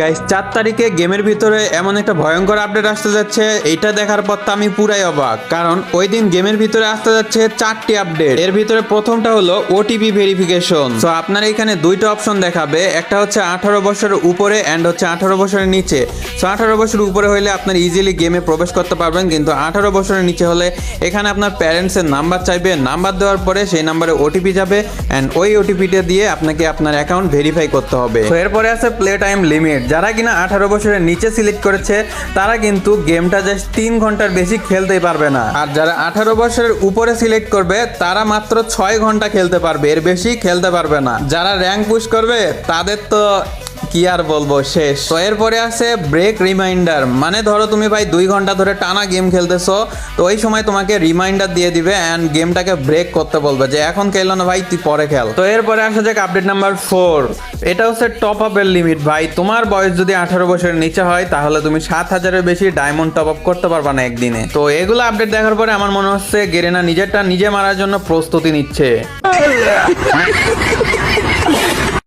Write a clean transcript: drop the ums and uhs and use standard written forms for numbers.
Guys 4 তারিখে গেমের ভিতরে এমন একটা ভয়ঙ্কর আপডেট আসতে যাচ্ছে, এইটা দেখার পর তো আমি পুরাই অবাক। কারণ ওই দিন গেমের ভিতরে আসতে যাচ্ছে 4টি আপডেট। এর ভিতরে প্রথমটা হলো ওটিপি ভেরিফিকেশন। সো আপনার এখানে দুইটা অপশন দেখাবে, একটা হচ্ছে 18 বছরের উপরে এন্ড হচ্ছে 18 বছরের নিচে। সো 18 বছরের উপরে হলে আপনার ইজিলি গেমে প্রবেশ করতে পারবেন, কিন্তু 18 বছরের নিচে হলে এখানে আপনার প্যারেন্টসের নাম্বার চাইবে। নাম্বার দেওয়ার পরে সেই নাম্বারে ওটিপি যাবে এন্ড ওই ওটিপিটা দিয়ে আপনাকে আপনার অ্যাকাউন্ট ভেরিফাই করতে হবে। তো এরপরে আছে প্লে টাইম লিমিট। যারা কিনা 18 বছরের নিচে সিলেক্ট করেছে তারা কিন্তু গেমটা জাস্ট 3 ঘন্টার বেশি খেলতেই পারবে না, আর যারা 18 বছরের উপরে সিলেক্ট করবে তারা মাত্র 6 ঘন্টা খেলতে পারবে, এর বেশি খেলতে পারবে না। যারা র্যাঙ্ক পুশ করবে তাদের তো কি আর বলবো, শেষ। তো এরপরে আছে ব্রেক রিমাইন্ডার। মানে ধরো তুমি ভাই 2 ঘন্টা ধরে টানা গেম খেলতেছো, তো ওই সময় তোমাকে রিমাইন্ডার দিয়ে দিবে এন্ড গেমটাকে ব্রেক করতে বলবে যে এখন খেলো না ভাই, তুই পরে খেল। তো এরপরে আসা যাক আপডেট নাম্বার 4। এটা হচ্ছে টপ আপের লিমিট। ভাই তোমার বয়স যদি 18 বছরের নিচে হয় তাহলে তুমি 7000-এর বেশি ডায়মন্ড টপ আপ করতে পারবা না একদিনে। তো এগুলো আপডেট দেখার পরে আমার মনে হচ্ছে গেরেনা নিজেরটা নিজে মারার জন্য প্রস্তুতি নিচ্ছে।